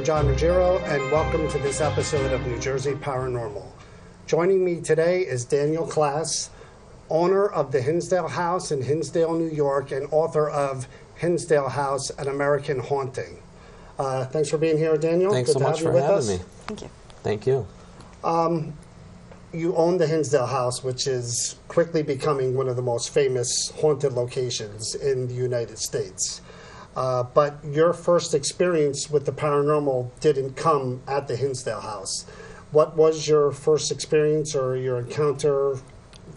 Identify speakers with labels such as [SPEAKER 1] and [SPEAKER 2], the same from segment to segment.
[SPEAKER 1] John Ruggiero, and welcome to this episode of New Jersey Paranormal. Joining me today is Daniel Klaus, owner of the Hinsdale House in Hinsdale, New York, and author of Hinsdale House, An American Haunting. Thanks for being here, Daniel.
[SPEAKER 2] Thanks so much for having me.
[SPEAKER 3] Thank you.
[SPEAKER 2] Thank you.
[SPEAKER 1] You own the Hinsdale House, which is quickly becoming one of the most famous haunted locations in the United States. But your first experience with the paranormal didn't come at the Hinsdale House. What was your first experience or your encounter?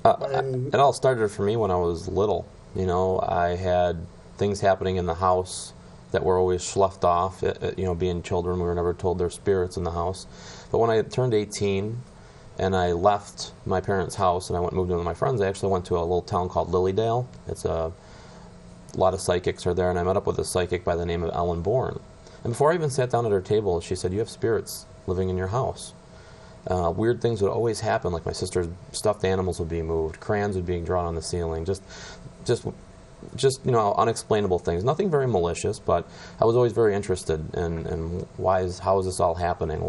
[SPEAKER 2] It all started for me when I was little. You know, I had things happening in the house that were always sloughed off. You know, being children, we were never told there's spirits in the house. But when I turned 18 and I left my parents' house and I moved in with my friends, I actually went to a little town called Lilydale. It's a lot of psychics are there, and I met up with a psychic by the name of Ellen Bourne. And before I even sat down at her table, she said, "You have spirits living in your house." Weird things would always happen, like my sister's stuffed animals would be moved, crayons would be drawn on the ceiling, just you know, unexplainable things. Nothing very malicious, but I was always very interested in how is this all happening?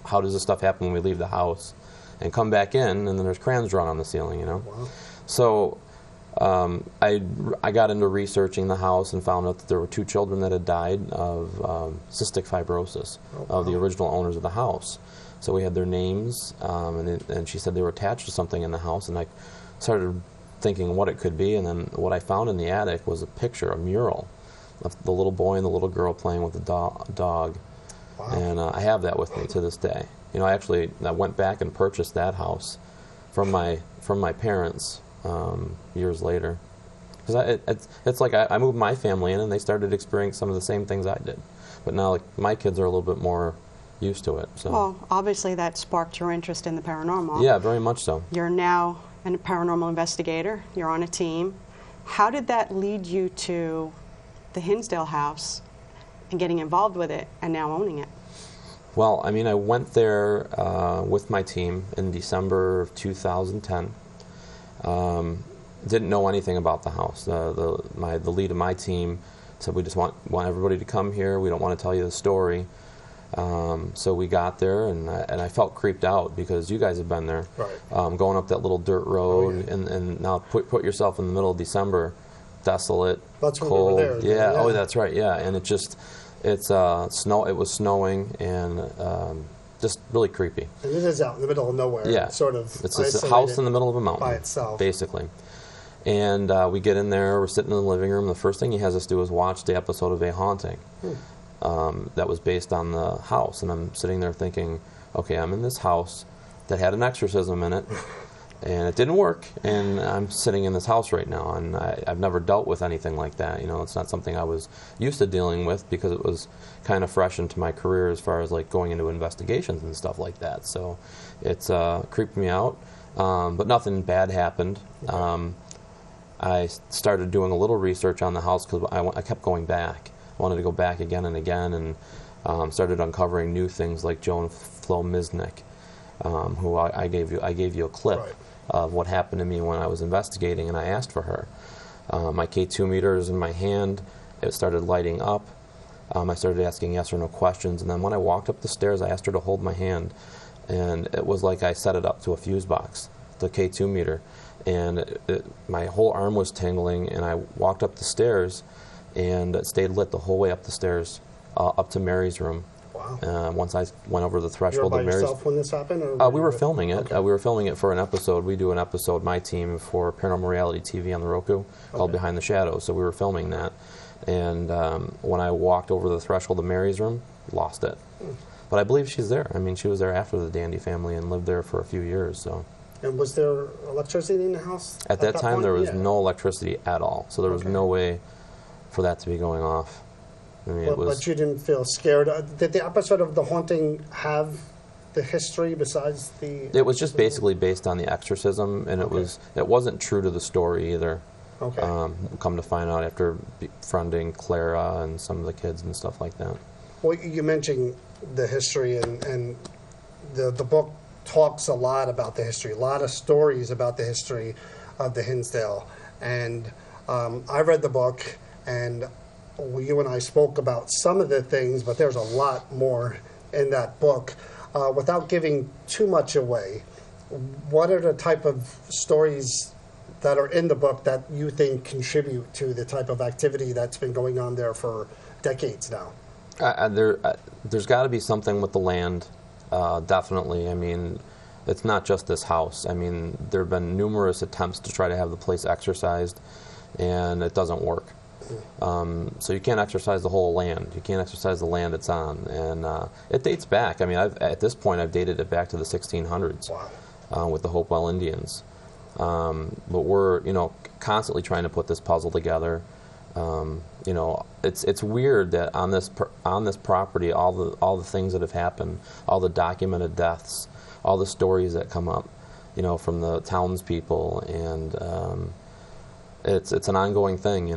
[SPEAKER 2] How does this stuff happen when we leave the house and come back in, and then there's crayons drawn on the ceiling, you know?
[SPEAKER 1] Wow.
[SPEAKER 2] So I got into researching the house and found out that there were 2 children that had died of cystic fibrosis, of the original owners of the house. So we had their names, and she said they were attached to something in the house, and I started thinking what it could be, and then what I found in the attic was a mural of the little boy and the little girl playing with the dog.
[SPEAKER 1] Wow.
[SPEAKER 2] And I have that with me to this day. You know, I went back and purchased that house from my parents years later, because it's like I moved my family in and they started experiencing some of the same things I did, but now like my kids are a little bit more used to it. So.
[SPEAKER 3] Well, obviously that sparked your interest in the paranormal.
[SPEAKER 2] Yeah, very much so.
[SPEAKER 3] You're now a paranormal investigator. You're on a team. How did that lead you to the Hinsdale House and getting involved with it and now owning it?
[SPEAKER 2] Well, I mean, I went there with my team in December of 2010. Didn't know anything about the house. The lead of my team said, "We just want everybody to come here. We don't want to tell you the story." So we got there, and I felt creeped out because you guys have been there,
[SPEAKER 1] right.
[SPEAKER 2] Going up that little dirt road,
[SPEAKER 1] Oh, yeah.
[SPEAKER 2] and now put yourself in the middle of December, desolate,
[SPEAKER 1] That's when
[SPEAKER 2] cold.
[SPEAKER 1] we were there.
[SPEAKER 2] Yeah.
[SPEAKER 1] Yeah.
[SPEAKER 2] Oh, that's right. Yeah, and it's snow. It was snowing, and just really creepy.
[SPEAKER 1] And it is out in the middle of nowhere.
[SPEAKER 2] Yeah,
[SPEAKER 1] Sort of.
[SPEAKER 2] It's a house in the middle of a mountain
[SPEAKER 1] by itself,
[SPEAKER 2] basically. And we get in there. We're sitting in the living room. The first thing he has us do is watch the episode of A Haunting. That was based on the house, and I'm sitting there thinking, okay, I'm in this house that had an exorcism in it, and it didn't work, and I'm sitting in this house right now, and I've never dealt with anything like that. You know, it's not something I was used to dealing with because it was kind of fresh into my career as far as like going into investigations and stuff like that. So it's creeped me out, but nothing bad happened. I started doing a little research on the house because I kept going back. Wanted to go back again and again, and started uncovering new things like Joan Flo Misnick, who I gave you a clip
[SPEAKER 1] right.
[SPEAKER 2] of what happened to me when I was investigating, and I asked for her. My K2 meter is in my hand. It started lighting up. I started asking yes or no questions, and then when I walked up the stairs, I asked her to hold my hand, and it was like I set it up to a fuse box, the K2 meter, and my whole arm was tingling, and I walked up the stairs, and it stayed lit the whole way up the stairs, up to Mary's room.
[SPEAKER 1] Wow.
[SPEAKER 2] Once I went over the threshold
[SPEAKER 1] of
[SPEAKER 2] of Mary's.
[SPEAKER 1] You were by yourself when this happened? Or
[SPEAKER 2] we were filming it.
[SPEAKER 1] Okay.
[SPEAKER 2] We were filming it for an episode. We do an episode, my team, for Paranormal Reality TV on the Roku called Behind the Shadows. So we were filming that. And when I walked over the threshold of Mary's room, lost it. But I believe she's there. I mean, she was there after the Dandy family and lived there for a few years. So.
[SPEAKER 1] And was there electricity in the house?
[SPEAKER 2] At that time,
[SPEAKER 1] point?
[SPEAKER 2] there was no electricity at all. So there was no way for that to be going off. I mean,
[SPEAKER 1] But you didn't feel scared. Did the episode of The Haunting have the history besides the...
[SPEAKER 2] It was just basically based on the exorcism, and it wasn't true to the story either.
[SPEAKER 1] Okay.
[SPEAKER 2] Come to find out after befriending Clara and some of the kids and stuff like that.
[SPEAKER 1] Well, you mentioned the history, and the book talks a lot about the history, a lot of stories about the history of the Hinsdale. And I read the book, and you and I spoke about some of the things, but there's a lot more in that book. Without giving too much away, what are the type of stories that are in the book that you think contribute to the type of activity that's been going on there for decades now?
[SPEAKER 2] There's got to be something with the land, definitely. I mean, it's not just this house. I mean, there have been numerous attempts to try to have the place exorcised, and it doesn't work. So you can't exercise the whole land. You can't exercise the land it's on. And it dates back. I mean, at this point, I've dated it back to the 1600s.
[SPEAKER 1] Wow.
[SPEAKER 2] With the Hopewell Indians. But we're, constantly trying to put this puzzle together. It's weird that on this property, all the things that have happened, all the documented deaths, all the stories that come up, from the townspeople, and it's an ongoing thing,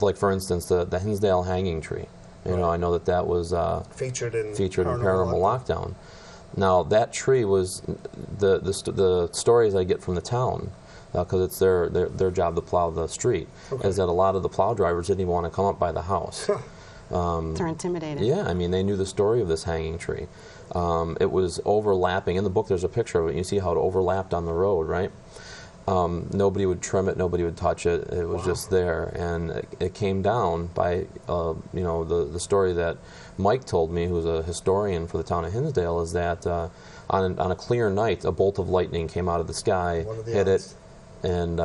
[SPEAKER 2] like for instance, the Hinsdale hanging tree.
[SPEAKER 1] Right.
[SPEAKER 2] I know that was
[SPEAKER 1] featured in
[SPEAKER 2] Paranormal Lockdown. Now that tree was the stories I get from the town, because it's their job to plow the street. Okay. Is that a lot of the plow drivers didn't even want to come up by the house.
[SPEAKER 3] They're intimidated.
[SPEAKER 2] Yeah, I mean, they knew the story of this hanging tree. It was overlapping. In the book, there's a picture of it. You see how it overlapped on the road, right? Nobody would trim it. Nobody would touch it. It was just there, and it came down by, the story that Mike told me, who's a historian for the town of Hinsdale, is that on a clear night, a bolt of lightning came out of the sky, hit it, and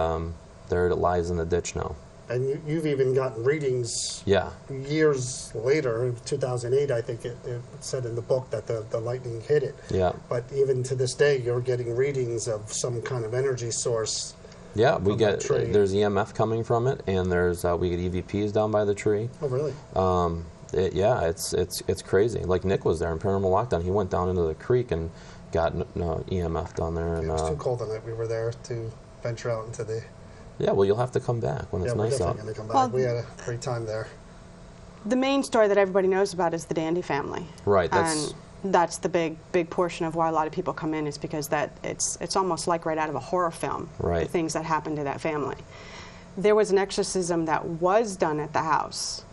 [SPEAKER 2] there it lies in the ditch now.
[SPEAKER 1] And you've even gotten readings years later, 2008, I think it said in the book that the lightning hit it.
[SPEAKER 2] Yeah.
[SPEAKER 1] But even to this day, you're getting readings of some kind of energy source.
[SPEAKER 2] Yeah, there's EMF coming from it, and we get EVPs down by the tree.
[SPEAKER 1] Oh, really?
[SPEAKER 2] It's crazy. Like Nick was there in Paranormal Lockdown. He went down into the creek and got EMF down there. And,
[SPEAKER 1] it was too cold the night we were there to venture out into the...
[SPEAKER 2] Yeah, well, you'll have to come back when it's nice out.
[SPEAKER 1] Yeah, we're definitely going to come back. We had a great time there.
[SPEAKER 3] The main story that everybody knows about is the Dandy family.
[SPEAKER 2] Right.
[SPEAKER 3] And that's the big portion of why a lot of people come in, is because it's almost like right out of a horror film.
[SPEAKER 2] Right.
[SPEAKER 3] The things that happened to that family. There was an exorcism that was done at the house,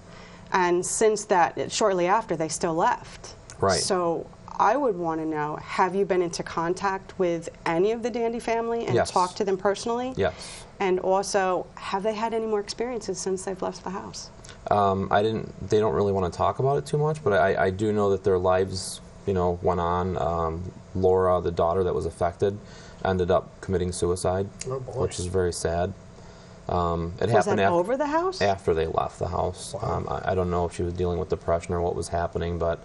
[SPEAKER 3] and since that, shortly after, they still left.
[SPEAKER 2] Right.
[SPEAKER 3] So I would want to know, have you been into contact with any of the Dandy family and talked to them personally?
[SPEAKER 2] Yes.
[SPEAKER 3] And also, have they had any more experiences since they've left the house?
[SPEAKER 2] They don't really want to talk about it too much, but I do know that their lives, went on. Laura, the daughter that was affected, ended up committing suicide, which is very sad. It happened
[SPEAKER 3] over the house?
[SPEAKER 2] After they left the house. Wow. I don't know if she was dealing with depression or what was happening, but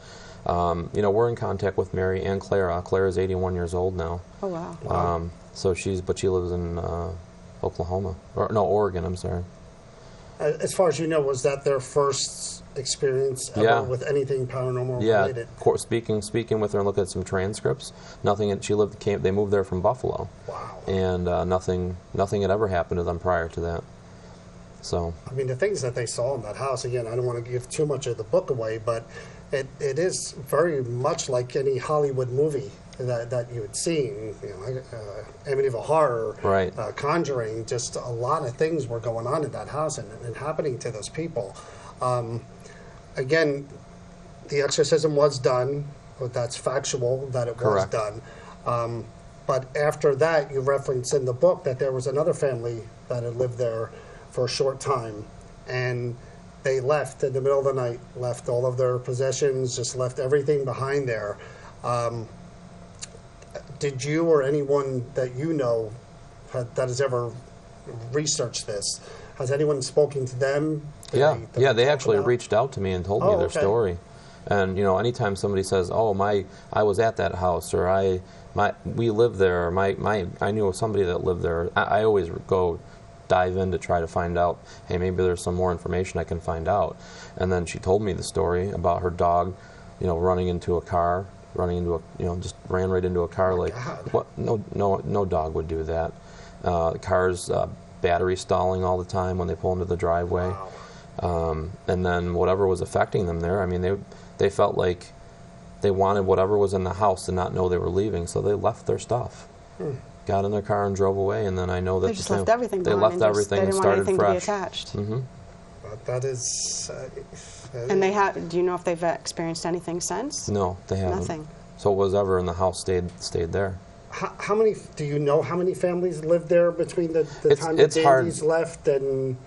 [SPEAKER 2] we're in contact with Mary and Clara. Clara's 81 years old now.
[SPEAKER 3] Oh, wow.
[SPEAKER 2] So she lives in Oregon, I'm sorry.
[SPEAKER 1] As far as you know, was that their first experience ever with anything paranormal related?
[SPEAKER 2] Yeah, speaking with her and looking at some transcripts, nothing. They moved there from Buffalo.
[SPEAKER 1] Wow. And
[SPEAKER 2] nothing had ever happened to them prior to that. So. I
[SPEAKER 1] mean, the things that they saw in that house, again, I don't want to give too much of the book away, but it is very much like any Hollywood movie that you had seen, Amityville Horror,
[SPEAKER 2] right.
[SPEAKER 1] Conjuring, just a lot of things were going on in that house and happening to those people. Again, the exorcism was done, but that's factual that it
[SPEAKER 2] Correct.
[SPEAKER 1] Was done. But after that, you reference in the book that there was another family that had lived there for a short time, and they left in the middle of the night, left all of their possessions, just left everything behind there. Did you or anyone that you know that has ever researched this, has anyone spoken to them?
[SPEAKER 2] They actually reached out to me and told me their story. And anytime somebody says, "Oh, I was at that house," or we lived there, or I knew somebody that lived there, I always go dive in to try to find out, hey, maybe there's some more information I can find out. And then she told me the story about her dog, running into a car. Just ran right into a car. Like, what? No dog would do that. Cars, battery stalling all the time when they pull into the driveway. Wow. And then whatever was affecting them there, I mean, they felt like they wanted whatever was in the house to not know they were leaving, so they left their stuff. Got in their car and drove away, and then I know that
[SPEAKER 3] they just left everything.
[SPEAKER 2] They left everything and started fresh.
[SPEAKER 3] To be attached.
[SPEAKER 2] Mm-hmm.
[SPEAKER 1] That is.
[SPEAKER 3] And they have. Do you know if they've experienced anything since?
[SPEAKER 2] No, they haven't.
[SPEAKER 3] Nothing.
[SPEAKER 2] So whatever in the house stayed there.
[SPEAKER 1] How many? Do you know how many families lived there between the time the Dandies left and?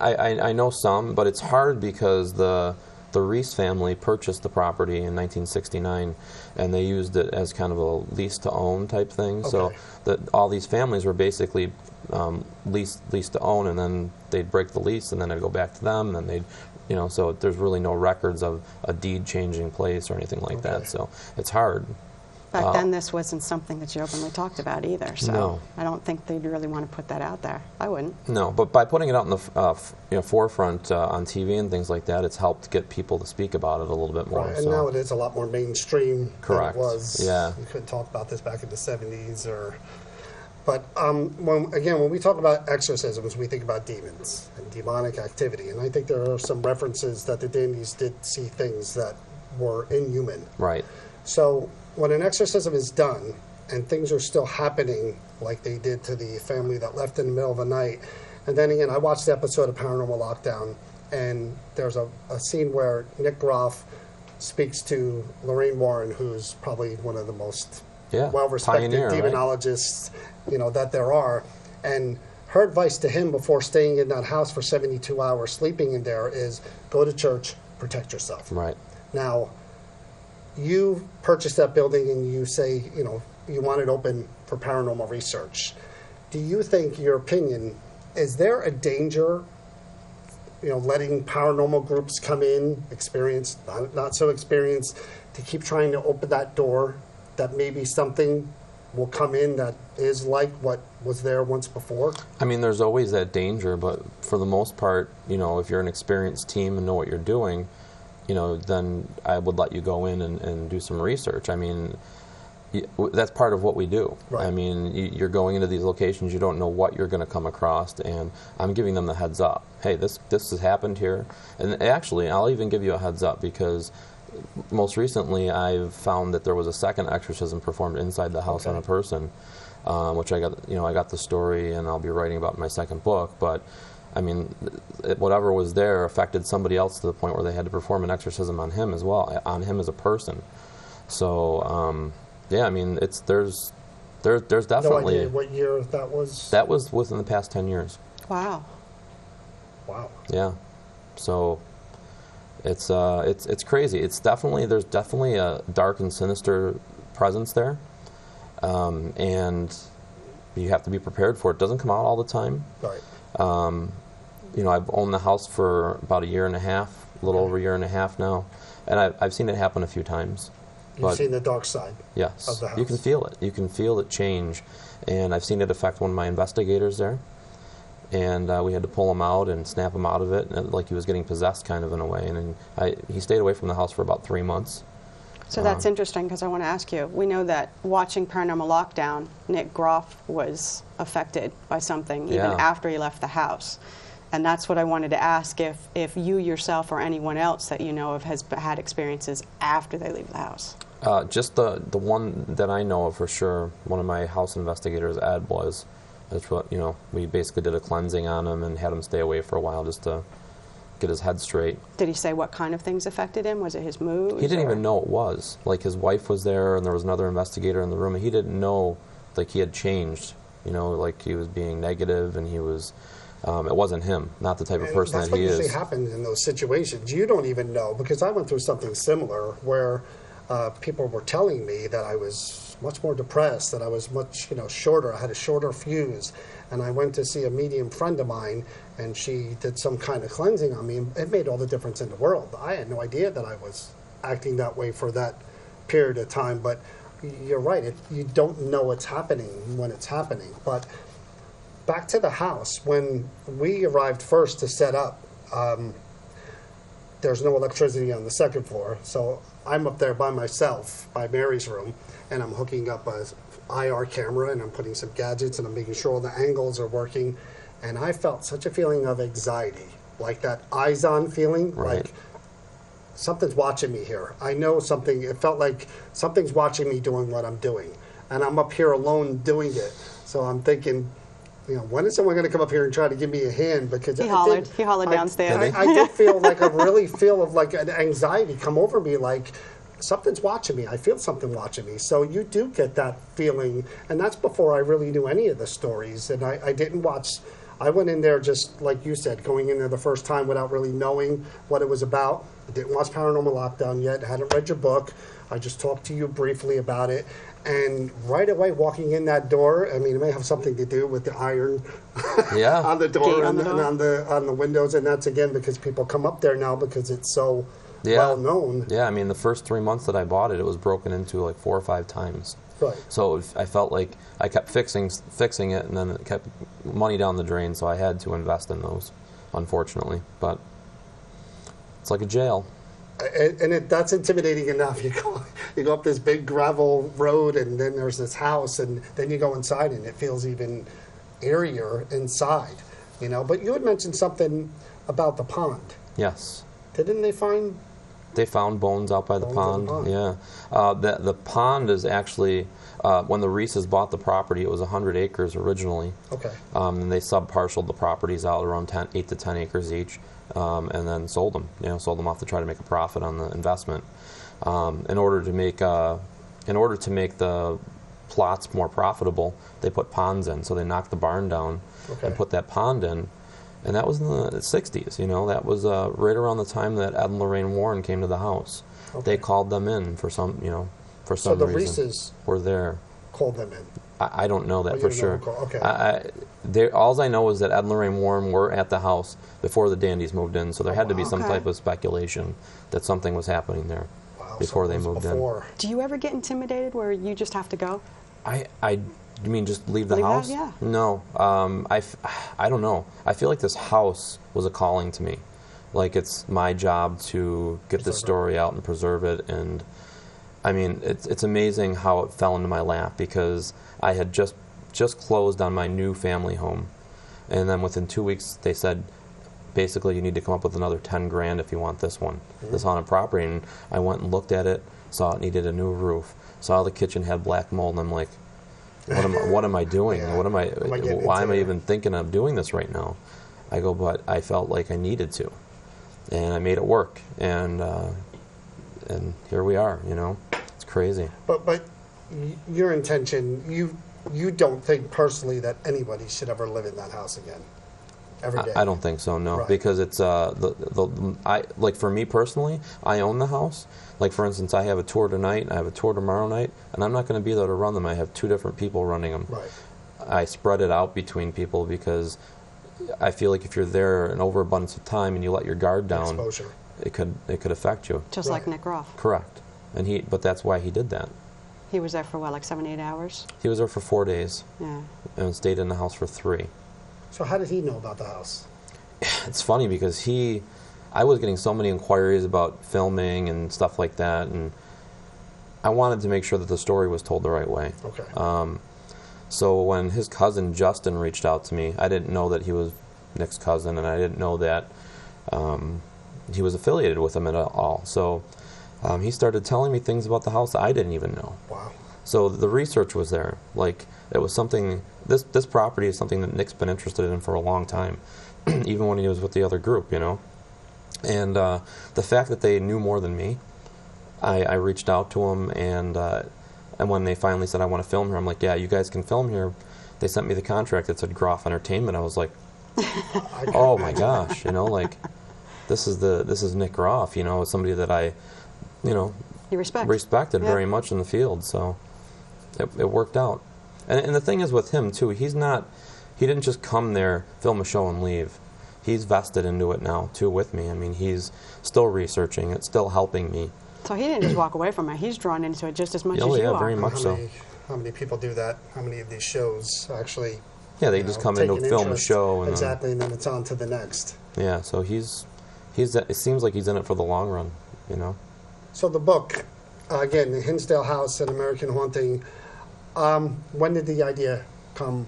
[SPEAKER 2] I know some, but it's hard because the Reese family purchased the property in 1969, and they used it as kind of a lease-to-own type thing. Okay. So all these families were basically lease to own, and then they'd break the lease, and then it'd go back to them, and they'd, so there's really no records of a deed changing place or anything like that. So it's hard.
[SPEAKER 3] Back then, this wasn't something that you openly talked about either, so
[SPEAKER 2] no.
[SPEAKER 3] I don't think they'd really want to put that out there. I wouldn't.
[SPEAKER 2] No, but by putting it out in the forefront on TV and things like that, it's helped get people to speak about it a little bit more.
[SPEAKER 1] Right, and now it is a lot more mainstream.
[SPEAKER 2] Correct.
[SPEAKER 1] Than it was.
[SPEAKER 2] Yeah.
[SPEAKER 1] You couldn't talk about this back in the 70s or... But when we talk about exorcisms, we think about demons and demonic activity, and I think there are some references that the Dandies did see things that were inhuman.
[SPEAKER 2] Right.
[SPEAKER 1] So when an exorcism is done and things are still happening like they did to the family that left in the middle of the night, and then again, I watched the episode of Paranormal Lockdown, and there's a scene where Nick Groff speaks to Lorraine Warren, who's probably one of the most well-respected demonologists, that there are. And her advice to him before staying in that house for 72 hours, sleeping in there, is go to church, protect yourself.
[SPEAKER 2] Right.
[SPEAKER 1] Now, you purchased that building and you say, you want it open for paranormal research. Do you think, your opinion, is there a danger, letting paranormal groups come in, experienced, not so experienced, to keep trying to open that door, that maybe something will come in that is like what was there once before?
[SPEAKER 2] I mean, there's always that danger, but for the most part, if you're an experienced team and know what you're doing, then I would let you go in and do some research. I mean, that's part of what we do. Right. I mean, you're going into these locations, you don't know what you're going to come across, and I'm giving them the heads up. Hey, this has happened here. And actually, I'll even give you a heads up because most recently I've found that there was a second exorcism performed inside the house on a person, which I got the story and I'll be writing about in my second book. But I mean, whatever was there affected somebody else to the point where they had to perform an exorcism on him as well, on him as a person. So, I mean, there's definitely...
[SPEAKER 1] No idea what year that was?
[SPEAKER 2] That was within the past 10 years.
[SPEAKER 3] Wow.
[SPEAKER 2] Yeah. So it's crazy. There's definitely a dark and sinister presence there, and you have to be prepared for it. It doesn't come out all the time.
[SPEAKER 1] Right.
[SPEAKER 2] I've owned the house for about a year and a half, a little over a year and a half now, and I've seen it happen a few times.
[SPEAKER 1] You've seen the dark side.
[SPEAKER 2] Yes.
[SPEAKER 1] Of the house.
[SPEAKER 2] You can feel it. You can feel it change, and I've seen it affect one of my investigators there. And we had to pull him out and snap him out of it, like he was getting possessed kind of in a way. And he stayed away from the house for about 3 months.
[SPEAKER 3] So that's interesting because I want to ask you, we know that watching Paranormal Lockdown, Nick Groff was affected by something even after he left the house. And that's what I wanted to ask, if you yourself or anyone else that you know of has had experiences after they leave the house.
[SPEAKER 2] Just the one that I know of for sure, one of my house investigators, Ed, was. That's what, we basically did a cleansing on him and had him stay away for a while just to get his head straight.
[SPEAKER 3] Did he say what kind of things affected him? Was it his mood?
[SPEAKER 2] He didn't even know it was. Like, his wife was there and there was another investigator in the room, and he didn't know, like, he had changed, like he was being negative and he was, it wasn't him, not the type of person that he is.
[SPEAKER 1] That's what usually happens in those situations. You don't even know, because I went through something similar where people were telling me that I was much more depressed, that I was much, shorter. I had a shorter fuse. And I went to see a medium friend of mine, and she did some kind of cleansing on me, and it made all the difference in the world. I had no idea that I was acting that way for that period of time. But you're right, you don't know what's happening when it's happening. But back to the house, when we arrived first to set up, there's no electricity on the second floor, so I'm up there by myself, by Mary's room, and I'm hooking up a IR camera, and I'm putting some gadgets, and I'm making sure all the angles are working, and I felt such a feeling of anxiety, like that eyes-on feeling, like something's watching me here. I know something, it felt like something's watching me doing what I'm doing, and I'm up here alone doing it, so I'm thinking, when is someone going to come up here and try to give me a hand? Because
[SPEAKER 3] he hollered downstairs.
[SPEAKER 1] I did feel like a really feel of like an anxiety come over me, like something's watching me. I feel something watching me. So you do get that feeling, and that's before I really knew any of the stories. And I didn't watch. I went in there just like you said, going in there the first time without really knowing what it was about. I didn't watch Paranormal Lockdown yet. Hadn't read your book. I just talked to you briefly about it. And right away, walking in that door, I mean, it may have something to do with the iron on the door and on the windows. And that's, again, because people come up there now because it's so well known.
[SPEAKER 2] Yeah, I mean, the first 3 months that I bought it, it was broken into like 4 or 5 times.
[SPEAKER 1] Right.
[SPEAKER 2] So I felt like I kept fixing it, and then it kept money down the drain, so I had to invest in those, unfortunately. But it's like a jail.
[SPEAKER 1] And that's intimidating enough. You go up this big gravel road, and then there's this house, and then you go inside, and it feels even airier inside. But you had mentioned something about the pond.
[SPEAKER 2] Yes.
[SPEAKER 1] Didn't they find?
[SPEAKER 2] They found bones out by the pond. Yeah. The pond is actually, when the Reeses bought the property, it was 100 acres originally.
[SPEAKER 1] Okay.
[SPEAKER 2] And they sub-parceled the properties out around 8 to 10 acres each, and then sold them. Sold them off to try to make a profit on the investment. In order to make the plots more profitable, they put ponds in. So they knocked the barn down and put that pond in. And that was in the 60s, That was right around the time that Ed and Lorraine Warren came to the house. Okay. They called them in for some reason.
[SPEAKER 1] So the Reeses
[SPEAKER 2] were there.
[SPEAKER 1] Called them in.
[SPEAKER 2] I don't know that for sure.
[SPEAKER 1] Okay.
[SPEAKER 2] All I know is that Ed and Lorraine Warren were at the house before the Dandies moved in, so there had to be some type of speculation that something was happening there before they moved in.
[SPEAKER 3] Do you ever get intimidated where you just have to go?
[SPEAKER 2] You mean just leave the house?
[SPEAKER 3] Yeah.
[SPEAKER 2] No. I don't know. I feel like this house was a calling to me. Like it's my job to get this story out and preserve it. And I mean, it's amazing how it fell into my lap because I had just closed on my new family home. And then within 2 weeks, they said, basically, you need to come up with another 10 grand if you want this one, this haunted property. And I went and looked at it, saw it needed a new roof, saw the kitchen had black mold, and I'm like, what am I doing? Why am I even thinking of doing this right now? I go, but I felt like I needed to, and I made it work, and here we are. It's crazy.
[SPEAKER 1] But your intention, you don't think personally that anybody should ever live in that house again, every day?
[SPEAKER 2] I don't think so. No, because it's like for me personally, I own the house. Like, for instance, I have a tour tonight, I have a tour tomorrow night, and I'm not going to be there to run them. I have 2 different people running them.
[SPEAKER 1] Right.
[SPEAKER 2] I spread it out between people because I feel like if you're there an overabundance of time and you let your guard down,
[SPEAKER 1] exposure,
[SPEAKER 2] it could affect you.
[SPEAKER 3] Just like Nick Groff.
[SPEAKER 2] Correct. But that's why he did that.
[SPEAKER 3] He was there for what, like 7-8 hours?
[SPEAKER 2] He was there for 4 days.
[SPEAKER 3] Yeah.
[SPEAKER 2] And stayed in the house for 3.
[SPEAKER 1] So how did he know about the house?
[SPEAKER 2] It's funny because I was getting so many inquiries about filming and stuff like that, and I wanted to make sure that the story was told the right way.
[SPEAKER 1] Okay.
[SPEAKER 2] So when his cousin Justin reached out to me, I didn't know that he was Nick's cousin, and I didn't know that he was affiliated with him at all. So he started telling me things about the house that I didn't even know.
[SPEAKER 1] Wow. So
[SPEAKER 2] the research was there. Like, it was something, this property is something that Nick's been interested in for a long time, even when he was with the other group, And the fact that they knew more than me, I reached out to them, and when they finally said, I want to film here, I'm like, yeah, you guys can film here. They sent me the contract that said Groff Entertainment. I was like, oh my gosh, like, this is Nick Groff, somebody that I,
[SPEAKER 3] you
[SPEAKER 2] respected very much in the field, so it worked out. And the thing is with him, too, he didn't just come there, film a show, and leave. He's vested into it now, too, with me. I mean, he's still researching it, still helping me.
[SPEAKER 3] So he didn't just walk away from it. He's drawn into it just as much as you are.
[SPEAKER 2] Yeah, very much so.
[SPEAKER 1] How many people do that? How many of these shows actually...
[SPEAKER 2] Yeah, they just come in to film a show. And
[SPEAKER 1] exactly, and then it's on to the next.
[SPEAKER 2] Yeah, so it seems like he's in it for the long run,
[SPEAKER 1] So the book, again, the Hinsdale House, An American Haunting, when did the idea come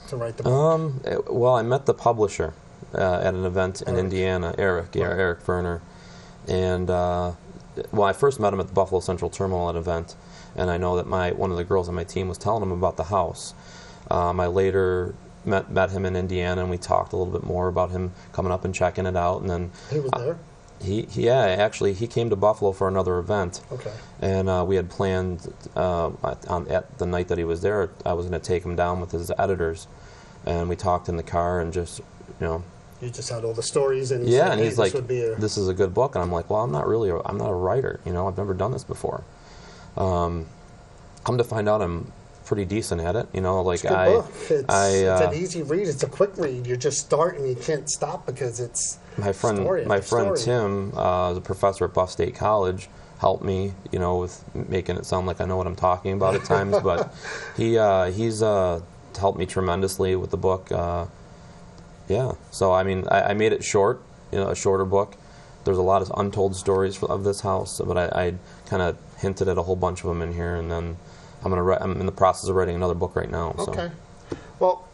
[SPEAKER 1] to write the book?
[SPEAKER 2] Well, I met the publisher at an event in Indiana, Eric Verner. And, I first met him at the Buffalo Central Terminal at an event, and I know that one of the girls on my team was telling him about the house. I later met him in Indiana, and we talked a little bit more about him coming up and checking it out. And then
[SPEAKER 1] he was there.
[SPEAKER 2] Actually, he came to Buffalo for another event.
[SPEAKER 1] Okay.
[SPEAKER 2] And we had planned at the night that he was there, I was going to take him down with his editors, and we talked in the car and just, You
[SPEAKER 1] just had all the stories, and
[SPEAKER 2] yeah,
[SPEAKER 1] said,
[SPEAKER 2] and
[SPEAKER 1] hey,
[SPEAKER 2] he's like,
[SPEAKER 1] this
[SPEAKER 2] is a good book, and I'm like, well, I'm not a writer. I've never done this before. Come to find out, I'm pretty decent at it.
[SPEAKER 1] It's a good book. It's an easy read. It's a quick read. You just start and you can't stop because it's
[SPEAKER 2] my friend Tim, is a professor at Buff State College, helped me, with making it sound like I know what I'm talking about at times. But he's helped me tremendously with the book. So I made it short, a shorter book. There's a lot of untold stories of this house, but I kind of hinted at a whole bunch of them in here, and then I'm in the process of writing another book right now. So.
[SPEAKER 1] Okay. Well,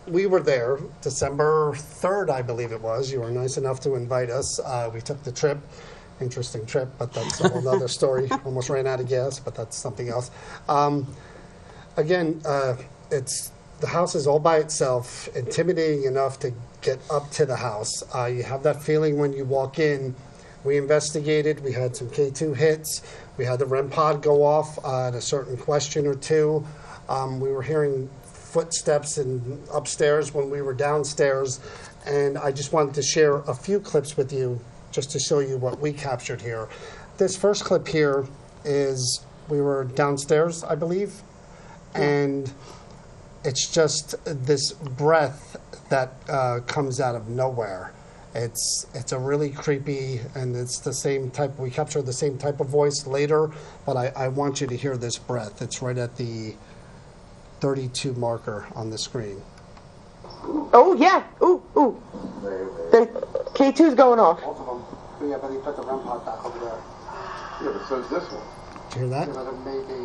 [SPEAKER 1] we were there December 3rd, I believe it was. You were nice enough to invite us. We took the trip. Interesting trip, but that's a whole other story. Almost ran out of gas, but that's something else. Again, the house is all by itself, intimidating enough to get up to the house. You have that feeling when you walk in. We investigated. We had some K2 hits. We had the REM pod go off at a certain question or two. We were hearing footsteps upstairs when we were downstairs. And I just wanted to share a few clips with you just to show you what we captured here. This first clip here is we were downstairs, I believe, and it's just this breath that comes out of nowhere. It's a really creepy, and it's the same type. We capture the same type of voice later, but I want you to hear this breath. It's right at the 32 marker on the screen.
[SPEAKER 4] Oh yeah! Ooh. The K2's going off.
[SPEAKER 1] Both of them. Yeah, but he put the REM pod back over there.
[SPEAKER 5] Yeah, but so is this one.
[SPEAKER 1] Did you hear that?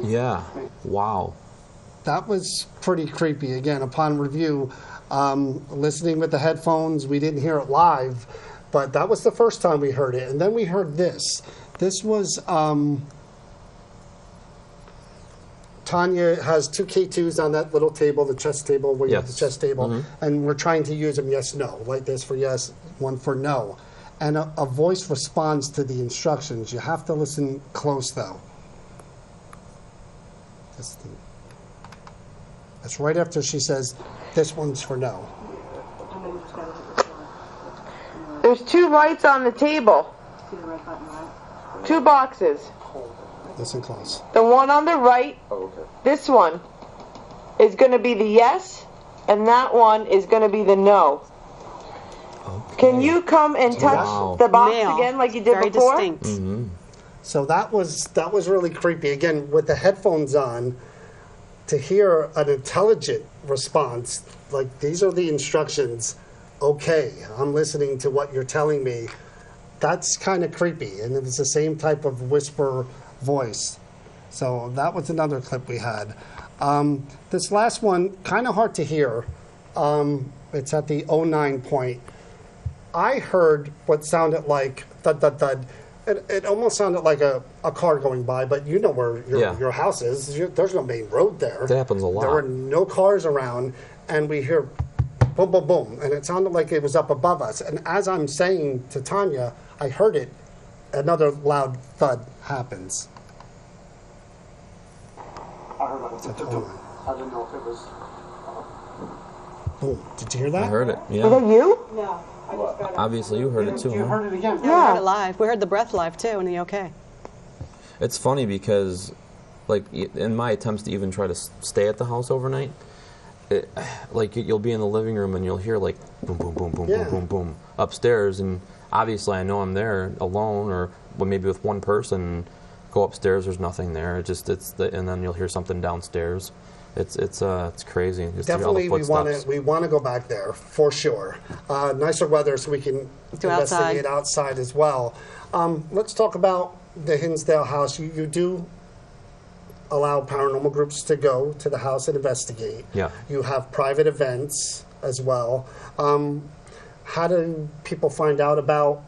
[SPEAKER 2] Yeah. Wow.
[SPEAKER 1] That was pretty creepy. Again, upon review, listening with the headphones, we didn't hear it live, but that was the first time we heard it. And then we heard this. This was, Tanya has two K2s on that little table, the chess table, where you have the chess table, and we're trying to use them yes, no, like this for yes, one for no. And a voice responds to the instructions. You have to listen close, though. That's right after she says, this one's for no.
[SPEAKER 4] There's two lights on the table. Two boxes.
[SPEAKER 1] Listen close.
[SPEAKER 4] The one on the right, this one, is going to be the yes, and that one is going to be the no. Okay. Can you come and touch the box again like you did
[SPEAKER 3] Very
[SPEAKER 4] before?
[SPEAKER 3] Distinct.
[SPEAKER 2] Mm-hmm.
[SPEAKER 1] So that was really creepy. Again, with the headphones on, to hear an intelligent response, like these are the instructions, okay, I'm listening to what you're telling me, that's kind of creepy. And it was the same type of whisper voice. So that was another clip we had. This last one, kind of hard to hear. It's at the 09 point. I heard what sounded like thud, thud, thud. It almost sounded like a car going by, but you know where your house is. There's no main road there.
[SPEAKER 2] That happens a lot.
[SPEAKER 1] There were no cars around, and we hear boom, boom, boom, and it sounded like it was up above us. And as I'm saying to Tanya, I heard it, another loud thud happens. I heard it. I didn't know if it was... Boom. Did you hear that?
[SPEAKER 2] I heard it, yeah.
[SPEAKER 4] Was that you?
[SPEAKER 3] No.
[SPEAKER 2] Obviously, you heard it too.
[SPEAKER 1] You heard it again.
[SPEAKER 3] Yeah, we heard it live. We heard the breath live too in the OK.
[SPEAKER 2] It's funny because, like, in my attempts to even try to stay at the house overnight, you'll be in the living room and you'll hear like boom, boom, boom, boom, boom, boom, boom upstairs, and obviously I know I'm there alone or maybe with one person. Go upstairs, there's nothing there. And then you'll hear something downstairs. It's crazy. Just
[SPEAKER 1] definitely, we want to go back there for sure. Nicer weather, so we can investigate outside as well. Let's talk about the Hinsdale House. You do allow paranormal groups to go to the house and investigate.
[SPEAKER 2] Yeah.
[SPEAKER 1] You have private events as well. How do people find out about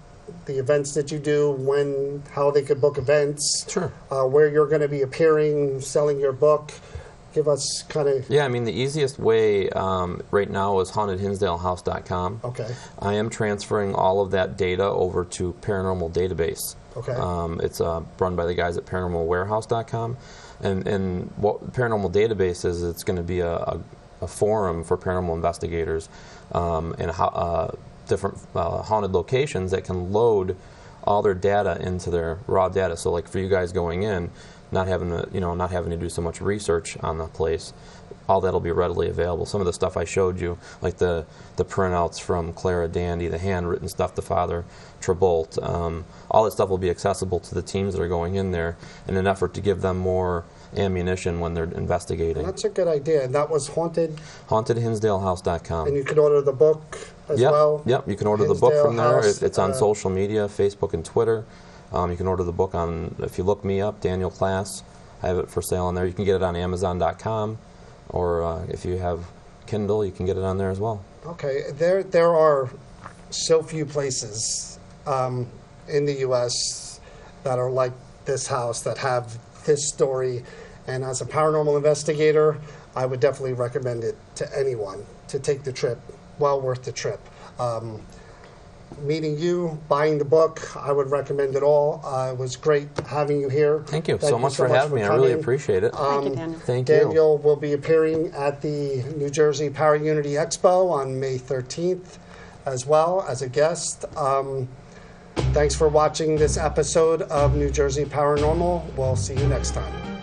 [SPEAKER 1] the events that you do? How they could book events?
[SPEAKER 2] Sure.
[SPEAKER 1] Where you're going to be appearing, selling your book. give us kind of...
[SPEAKER 2] Yeah, I mean, the easiest way right now is hauntedhinsdalehouse.com.
[SPEAKER 1] Okay.
[SPEAKER 2] I am transferring all of that data over to Paranormal Database.
[SPEAKER 1] Okay.
[SPEAKER 2] It's run by the guys at paranormalwarehouse.com. And what Paranormal Database is, it's going to be a forum for paranormal investigators and different haunted locations that can load all their data into their raw data. So, like for you guys going in, not having to do so much research on the place, all that'll be readily available. Some of the stuff I showed you, like the printouts from Clara Dandy, the handwritten stuff to Father Trabolt, all that stuff will be accessible to the teams that are going in there in an effort to give them more ammunition when they're investigating.
[SPEAKER 1] That's a good idea. And that was
[SPEAKER 2] hauntedhinsdalehouse.com.
[SPEAKER 1] And you can order the book as well?
[SPEAKER 2] Yep, you can order the book from there. It's on social media, Facebook and Twitter. You can order the book on, if you look me up, Daniel Klaus. I have it for sale on there. You can get it on Amazon.com, or if you have Kindle, you can get it on there as well.
[SPEAKER 1] Okay. There are so few places in the U.S. that are like this house, that have this story. And as a paranormal investigator, I would definitely recommend it to anyone to take the trip. Well worth the trip. Meeting you, buying the book, I would recommend it all. It was great having you here.
[SPEAKER 2] Thank you so much for having me. I really appreciate it.
[SPEAKER 3] Thank you, Daniel.
[SPEAKER 2] Thank you.
[SPEAKER 1] Daniel will be appearing at the New Jersey Para-Unity Expo on May 13th as well as a guest. Thanks for watching this episode of New Jersey Paranormal. We'll see you next time.